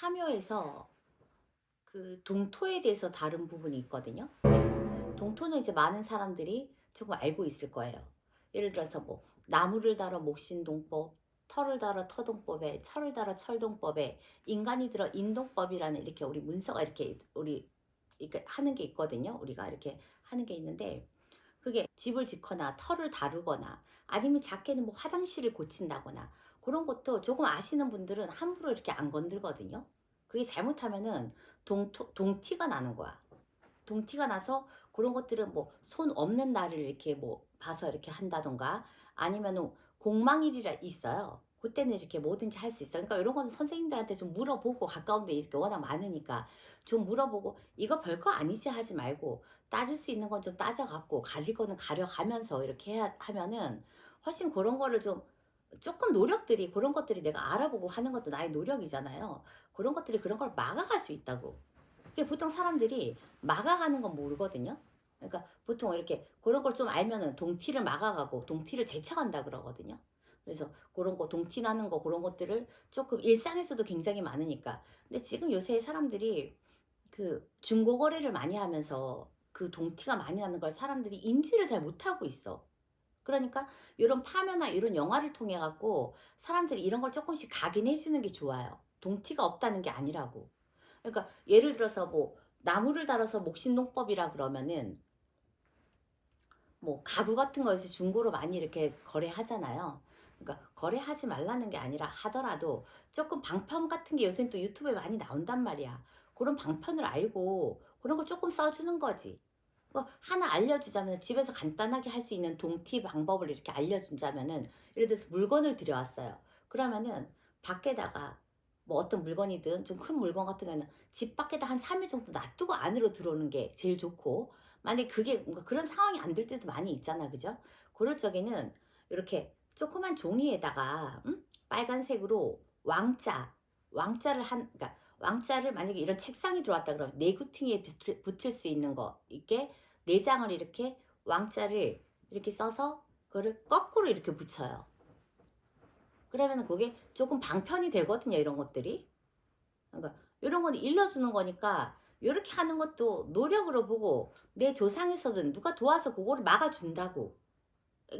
파묘에서 그 동토에 대해서 다룬 부분이 있거든요. 동토는 이제 많은 사람들이 조금 알고 있을 거예요. 예를 들어서 뭐 나무를 달아 목신동법, 터를 달아 터동법에, 철을 달아 철동법에, 인간이 들어 인동법이라는 이렇게 우리 문서가 이렇게 우리 이렇게 하는 게 있거든요. 우리가 이렇게 하는 게 있는데, 그게 집을 짓거나 터를 다루거나 아니면 작게는 뭐 화장실을 고친다거나 그런 것도 조금 아시는 분들은 함부로 이렇게 안 건들거든요. 그게 잘못하면은 동티가 나는 거야. 동티가 나서 그런 것들은 뭐 손 없는 날을 이렇게 뭐 봐서 이렇게 한다던가 아니면은 공망일이라 있어요. 그때는 이렇게 뭐든지 할 수 있어. 그러니까 이런 거는 선생님들한테 좀 물어보고, 가까운 데 이렇게 워낙 많으니까 좀 물어보고, 이거 별거 아니지 하지 말고 따질 수 있는 건 좀 따져갖고 가릴 거는 가려가면서 이렇게 해야 하면은 훨씬 그런 거를 좀 조금 노력들이, 그런 것들이 내가 알아보고 하는 것도 나의 노력이잖아요. 그런 것들이 그런 걸 막아갈 수 있다고. 보통 사람들이 막아가는 건 모르거든요. 그러니까 보통 이렇게 그런 걸 좀 알면은 동티를 막아가고 동티를 제쳐간다 그러거든요. 그래서 그런 거 동티 나는 거 그런 것들을 조금 일상에서도 굉장히 많으니까. 근데 지금 요새 사람들이 그 중고 거래를 많이 하면서 그 동티가 많이 나는 걸 사람들이 인지를 잘 못하고 있어. 그러니까 이런 파묘나 이런 영화를 통해 갖고 사람들이 이런 걸 조금씩 각인해 주는 게 좋아요. 동티가 없다는 게 아니라고. 그러니까 예를 들어서 뭐 나무를 달아서 목신농법이라 그러면은 뭐 가구 같은 거에서 중고로 많이 이렇게 거래하잖아요. 그러니까 거래하지 말라는 게 아니라 하더라도 조금 방편 같은 게 요새는 또 유튜브에 많이 나온단 말이야. 그런 방편을 알고 그런 걸 조금 써주는 거지. 뭐 하나 알려주자면, 집에서 간단하게 할 수 있는 동티 방법을 이렇게 알려준다면은, 예를 들어서 물건을 들여왔어요. 그러면은 밖에다가 뭐 어떤 물건이든 좀 큰 물건 같은 경우는 집 밖에다 한 3일 정도 놔두고 안으로 들어오는 게 제일 좋고, 만약에 그게 뭔가 그런 상황이 안 될 때도 많이 있잖아, 그죠? 그럴 적에는 이렇게 조그만 종이에다가 빨간색으로 왕자를 그러니까 왕자를, 만약에 이런 책상이 들어왔다 그러면 내구팅에 붙을 수 있는 거 있게 네 장을 이렇게 왕자를 이렇게 써서 그거를 거꾸로 이렇게 붙여요. 그러면 그게 조금 방편이 되거든요, 이런 것들이. 그러니까 이런 건 일러주는 거니까 이렇게 하는 것도 노력으로 보고, 내 조상에서든 누가 도와서 그거를 막아준다고.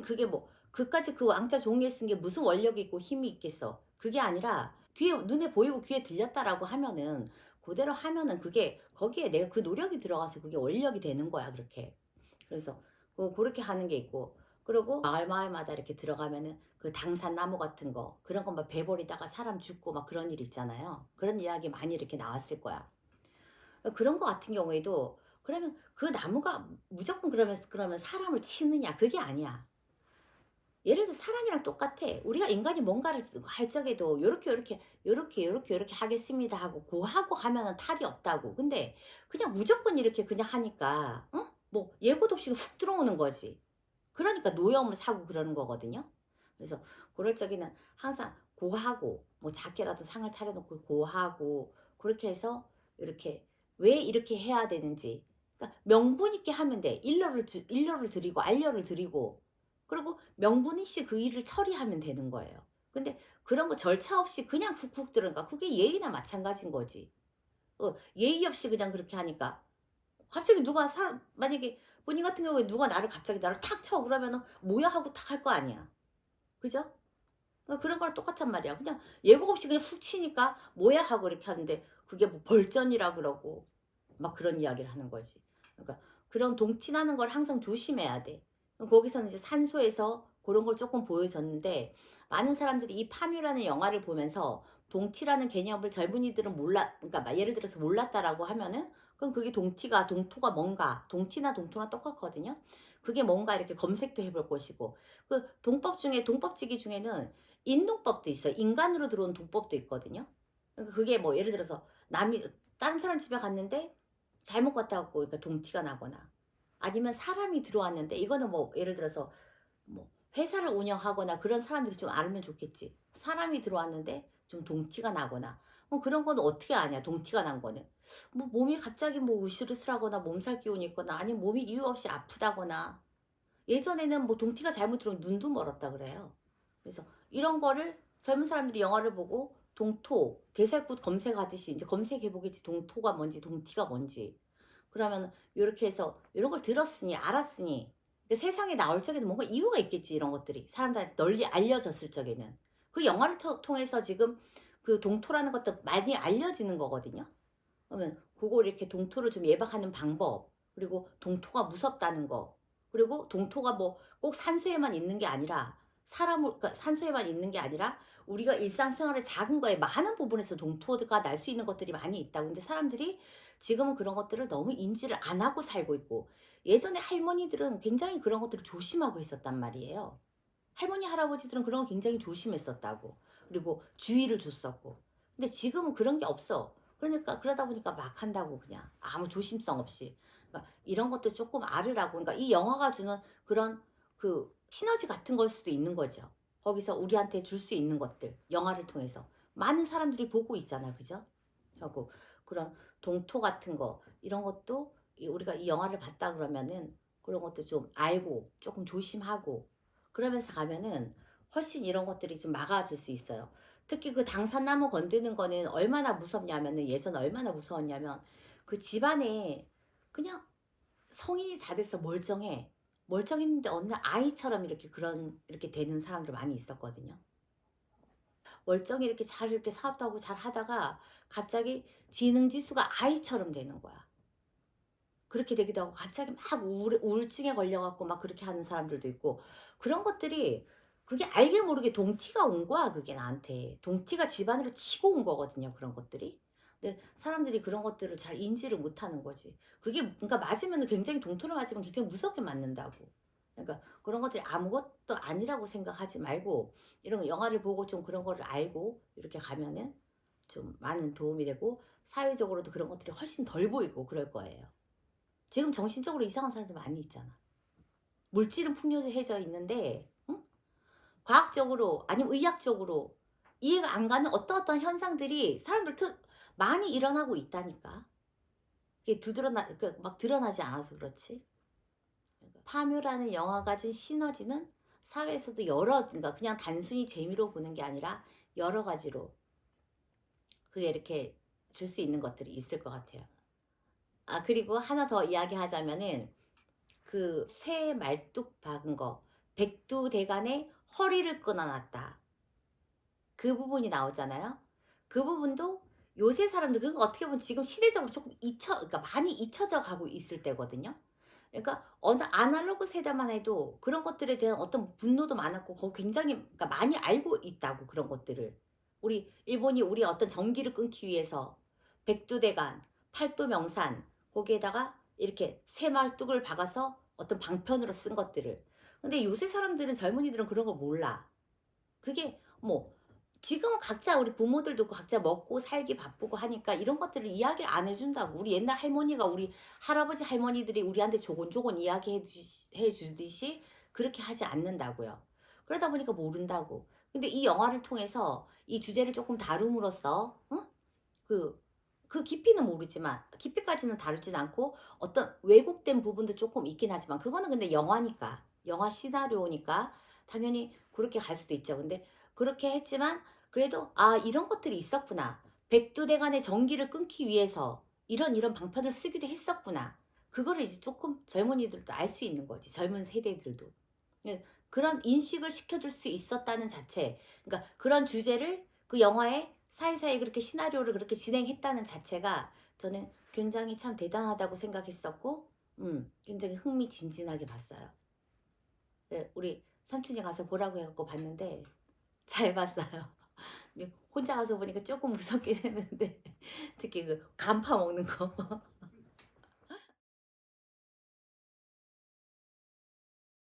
그게 뭐 그까지 그 왕자 종이에 쓴 게 무슨 원력이 있고 힘이 있겠어. 그게 아니라 귀에, 눈에 보이고 귀에 들렸다라고 하면은 그대로 하면은 그게 거기에 내가 그 노력이 들어가서 그게 원력이 되는 거야, 그렇게. 그래서 그렇게 하는 게 있고, 그리고 마을마다 이렇게 들어가면은 그 당산나무 같은 거 그런 거 막 베버리다가 사람 죽고 막 그런 일 있잖아요. 그런 이야기 많이 이렇게 나왔을 거야. 그런 거 같은 경우에도, 그러면 그 나무가 무조건 그러면 사람을 치느냐, 그게 아니야. 예를 들어 사람이랑 똑같아. 우리가 인간이 뭔가를 할 적에도 요렇게 하겠습니다 하고 고하고 하면은 탈이 없다고. 근데 그냥 무조건 이렇게 그냥 하니까 뭐 예고도 없이 훅 들어오는 거지. 그러니까 노여움을 사고 그러는 거거든요. 그래서 그럴 적에는 항상 고하고 뭐 작게라도 상을 차려놓고 고하고, 그렇게 해서 이렇게 왜 이렇게 해야 되는지, 그러니까 명분 있게 하면 돼. 일러를 드리고 알려를 드리고, 그리고 명분 있이 그 일을 처리하면 되는 거예요. 근데 그런 거 절차 없이 그냥 훅훅 들어가, 그게 예의나 마찬가지인 거지. 예의 없이 그냥 그렇게 하니까 갑자기 만약에 본인 같은 경우에 누가 갑자기 나를 탁 쳐 그러면은 뭐야 하고 탁 할 거 아니야. 그죠? 그러니까 그런 거랑 똑같단 말이야. 그냥 예고 없이 그냥 훅 치니까 뭐야 하고 이렇게 하는데, 그게 뭐 벌전이라 그러고 막 그런 이야기를 하는 거지. 그러니까 그런 동티나는 걸 항상 조심해야 돼. 거기서는 이제 산소에서 그런 걸 조금 보여줬는데, 많은 사람들이 이 파묘라는 영화를 보면서 동티라는 개념을 젊은이들은 그러니까 막 예를 들어서 몰랐다라고 하면은, 그럼 그게 동토가 뭔가, 동티나 동토나 똑같거든요. 그게 뭔가 이렇게 검색도 해볼 것이고, 그 동법지기 중에는 인동법도 있어요. 인간으로 들어온 동법도 있거든요. 그러니까 그게 뭐 예를 들어서 다른 사람 집에 갔는데 잘못 갔다 왔고, 그러니까 동티가 나거나, 아니면 사람이 들어왔는데, 이거는 뭐 예를 들어서 뭐 회사를 운영하거나 그런 사람들이 좀 알면 좋겠지. 사람이 들어왔는데 좀 동티가 나거나, 그런 건 어떻게 아냐, 동티가 난 거는. 뭐 몸이 갑자기 뭐 으슬으슬하거나 몸살 기운이 있거나, 아니면 몸이 이유 없이 아프다거나. 예전에는 뭐 동티가 잘못 들어오면 눈도 멀었다 그래요. 그래서 이런 거를 젊은 사람들이 영화를 보고 동토, 대살굿 검색하듯이 이제 검색해보겠지. 동토가 뭔지, 동티가 뭔지. 그러면 이렇게 해서 이런 걸 들었으니, 알았으니, 근데 세상에 나올 적에는 뭔가 이유가 있겠지. 이런 것들이 사람들한테 널리 알려졌을 적에는 그 영화를 통해서 지금 그 동토라는 것도 많이 알려지는 거거든요. 그러면 그거 이렇게 동토를 좀 예방하는 방법, 그리고 동토가 무섭다는 거, 그리고 동토가 뭐 꼭 산소에만 있는 게 아니라 그러니까 산소에만 있는 게 아니라 우리가 일상생활의 작은 거에 많은 부분에서 동토가 날 수 있는 것들이 많이 있다고. 근데 사람들이 지금은 그런 것들을 너무 인지를 안 하고 살고 있고, 예전에 할머니들은 굉장히 그런 것들을 조심하고 했었단 말이에요. 할머니 할아버지들은 그런 걸 굉장히 조심했었다고. 그리고 주의를 줬었고. 근데 지금은 그런 게 없어. 그러니까 그러다 보니까 막 한다고, 그냥 아무 조심성 없이. 그러니까 이런 것도 조금 알으라고. 그러니까 이 영화가 주는 그런 그 시너지 같은 걸 수도 있는 거죠. 거기서 우리한테 줄 수 있는 것들, 영화를 통해서 많은 사람들이 보고 있잖아, 그죠? 하고 그런 동토 같은 거, 이런 것도 우리가 이 영화를 봤다 그러면은 그런 것도 좀 알고 조금 조심하고 그러면서 가면은 훨씬 이런 것들이 좀 막아줄 수 있어요. 특히 그 당산나무 건드는 거는 얼마나 무섭냐면은, 예전에 얼마나 무서웠냐면, 그 집안에 그냥 성인이 다 됐어. 멀쩡해. 멀쩡했는데 어느 날 아이처럼 이렇게 되는 사람들 많이 있었거든요. 멀쩡히 이렇게 잘 이렇게 사업도 하고 잘 하다가 갑자기 지능 지수가 아이처럼 되는 거야. 그렇게 되기도 하고, 갑자기 막 우울증에 걸려갖고 막 그렇게 하는 사람들도 있고, 그런 것들이, 그게 알게 모르게 동티가 온 거야. 그게 나한테 동티가 집안으로 치고 온 거거든요, 그런 것들이. 근데 사람들이 그런 것들을 잘 인지를 못하는 거지. 그게 그러니까 맞으면, 굉장히 동토를 맞으면 굉장히 무섭게 맞는다고. 그러니까 그런 것들이 아무것도 아니라고 생각하지 말고, 이런 영화를 보고 좀 그런 거를 알고 이렇게 가면은 좀 많은 도움이 되고, 사회적으로도 그런 것들이 훨씬 덜 보이고 그럴 거예요. 지금 정신적으로 이상한 사람들 많이 있잖아. 물질은 풍요해져 있는데, 응? 과학적으로 아니면 의학적으로 이해가 안 가는 어떤 현상들이 사람들 많이 일어나고 있다니까. 이게 막 드러나지 않아서 그렇지. 파묘라는 영화가 준 시너지는 사회에서도 그러니까 그냥 단순히 재미로 보는 게 아니라 여러 가지로 그게 이렇게 줄 수 있는 것들이 있을 것 같아요. 아, 그리고 하나 더 이야기하자면은, 그 쇠 말뚝 박은 거, 백두대간에 허리를 끊어놨다, 그 부분이 나오잖아요. 그 부분도 요새 사람들, 그러니까 어떻게 보면 지금 시대적으로 조금 그러니까 많이 잊혀져 가고 있을 때거든요. 그러니까 어느 아날로그 세대만 해도 그런 것들에 대한 어떤 분노도 많았고, 굉장히 그러니까 많이 알고 있다고. 그런 것들을 일본이 우리 어떤 전기를 끊기 위해서 백두대간, 팔도명산, 거기에다가 이렇게 쇠말뚝을 박아서 어떤 방편으로 쓴 것들을. 근데 요새 사람들은, 젊은이들은 그런 걸 몰라. 그게 뭐 지금은 각자, 우리 부모들도 각자 먹고 살기 바쁘고 하니까 이런 것들을 이야기를 안 해준다고. 우리 옛날 할머니가, 우리 할아버지 할머니들이 우리한테 조곤조곤 이야기해 주듯이 그렇게 하지 않는다고요. 그러다 보니까 모른다고. 근데 이 영화를 통해서 이 주제를 조금 다룸으로써, 응? 그 깊이는 모르지만, 깊이까지는 다루진 않고, 어떤 왜곡된 부분도 조금 있긴 하지만, 그거는 근데 영화니까, 영화 시나리오니까 당연히 그렇게 갈 수도 있죠. 근데 그렇게 했지만 그래도 이런 것들이 있었구나. 백두대간의 전기를 끊기 위해서 이런 방편을 쓰기도 했었구나. 그거를 이제 조금 젊은이들도 알 수 있는 거지. 젊은 세대들도. 예, 그런 인식을 시켜줄 수 있었다는 자체. 그러니까 그런 주제를 그 영화에 사이사이 그렇게 시나리오를 그렇게 진행했다는 자체가 저는 굉장히 참 대단하다고 생각했었고, 굉장히 흥미진진하게 봤어요. 네, 우리 삼촌이 가서 보라고 해갖고 봤는데 잘 봤어요. 혼자 가서 보니까 조금 무섭긴 했는데, 특히 그 간파 먹는 거